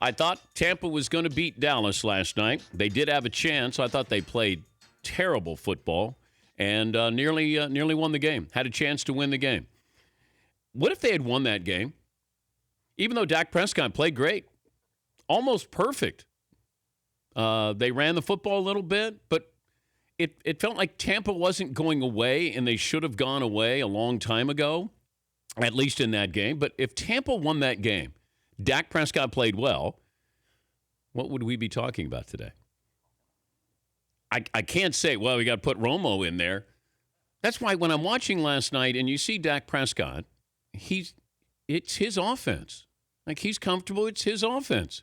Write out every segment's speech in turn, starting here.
I thought Tampa was going to beat Dallas last night. They did have a chance. I thought they played terrible football and nearly won the game. Had a chance to win the game. What if they had won that game? Even though Dak Prescott played great, almost perfect. They ran the football a little bit, but it felt like Tampa wasn't going away, and they should have gone away a long time ago, at least in that game. But if Tampa won that game, Dak Prescott played well, what would we be talking about today? I can't say, well, we got to put Romo in there. That's why when I'm watching last night and you see Dak Prescott, it's his offense. Like, he's comfortable. It's his offense.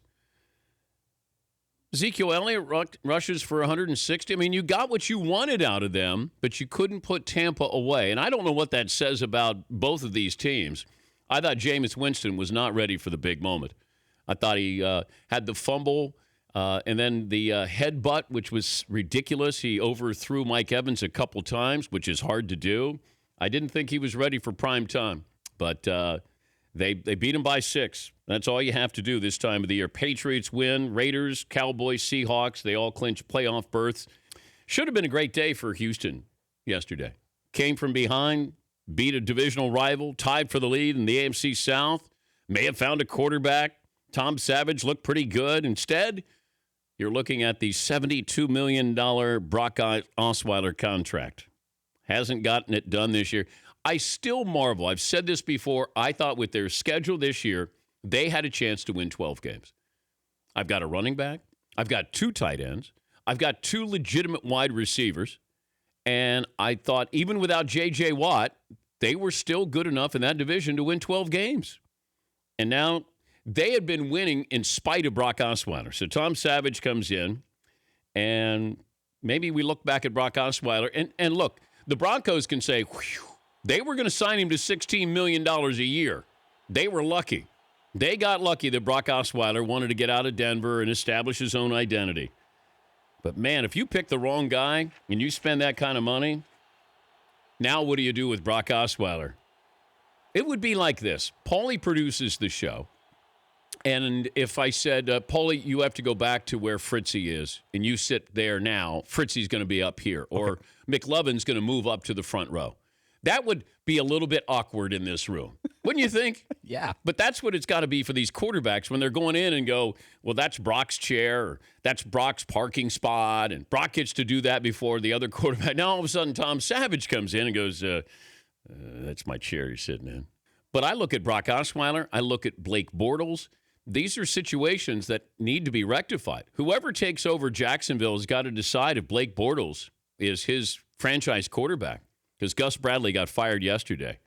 Ezekiel Elliott rushes for 160. I mean, you got what you wanted out of them, but you couldn't put Tampa away. And I don't know what that says about both of these teams. I thought Jameis Winston was not ready for the big moment. I thought he had the fumble and then the headbutt, which was ridiculous. He overthrew Mike Evans a couple times, which is hard to do. I didn't think he was ready for prime time, but they beat him by 6. That's all you have to do this time of the year. Patriots win. Raiders, Cowboys, Seahawks, they all clinch playoff berths. Should have been a great day for Houston yesterday. Came from behind, beat a divisional rival, tied for the lead in the AFC South. May have found a quarterback. Tom Savage looked pretty good. Instead, you're looking at the $72 million Brock Osweiler contract. Hasn't gotten it done this year. I still marvel. I've said this before. I thought with their schedule this year, they had a chance to win 12 games. I've got a running back. I've got 2 tight ends. I've got 2 legitimate wide receivers. And I thought even without J.J. Watt, they were still good enough in that division to win 12 games. And now they had been winning in spite of Brock Osweiler. So Tom Savage comes in, and maybe we look back at Brock Osweiler. And look, the Broncos can say, whew, they were going to sign him to $16 million a year. They were lucky. They got lucky that Brock Osweiler wanted to get out of Denver and establish his own identity. But, man, if you pick the wrong guy and you spend that kind of money, now what do you do with Brock Osweiler? It would be like this. Paulie produces the show. And if I said, Paulie, you have to go back to where Fritzy is, and you sit there now, Fritzy's going to be up here, or okay, McLovin's going to move up to the front row. That would be a little bit awkward in this room. Wouldn't you think? Yeah. But that's what it's got to be for these quarterbacks when they're going in and go, well, that's Brock's chair, or that's Brock's parking spot, and Brock gets to do that before the other quarterback. Now, all of a sudden, Tom Savage comes in and goes, that's my chair you're sitting in. But I look at Brock Osweiler. I look at Blake Bortles. These are situations that need to be rectified. Whoever takes over Jacksonville has got to decide if Blake Bortles is his franchise quarterback, because Gus Bradley got fired yesterday.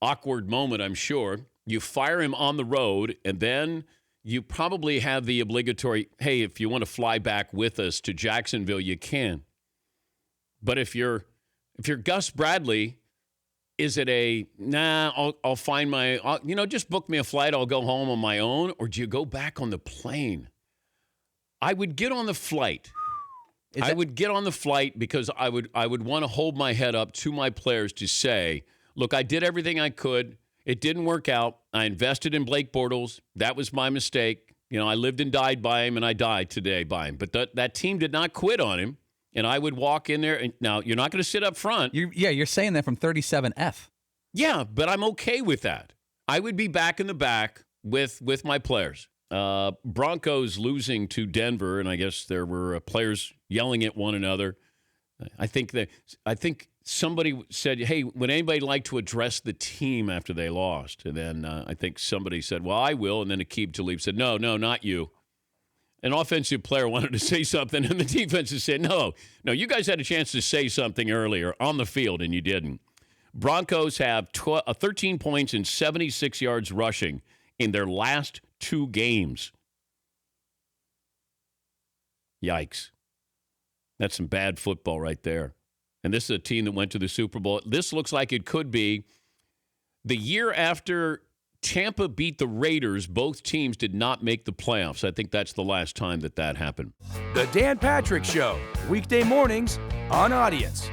Awkward moment, I'm sure. You fire him on the road, and then you probably have the obligatory, hey, if you want to fly back with us to Jacksonville, you can. But if you're Gus Bradley, is it I'll find just book me a flight, I'll go home on my own, or do you go back on the plane? I would get on the flight. I would get on the flight because I would want to hold my head up to my players to say, look, I did everything I could. It didn't work out. I invested in Blake Bortles. That was my mistake. I lived and died by him, and I died today by him. But that team did not quit on him, and I would walk in there. And now, you're not going to sit up front. You're saying that from 37F. Yeah, but I'm okay with that. I would be back in the back with my players. Broncos losing to Denver, and I guess there were players yelling at one another. I think somebody said, hey, would anybody like to address the team after they lost? And then I think somebody said, well, I will. And then Aqib Talib said, no, not you. An offensive player wanted to say something, and the defense said, no, you guys had a chance to say something earlier on the field, and you didn't. Broncos have 13 points and 76 yards rushing in their last 2 games. Yikes. That's some bad football right there. And this is a team that went to the Super Bowl. This looks like it could be the year after Tampa beat the Raiders. Both teams did not make the playoffs. I think that's the last time that happened. The Dan Patrick Show, weekday mornings on Audience.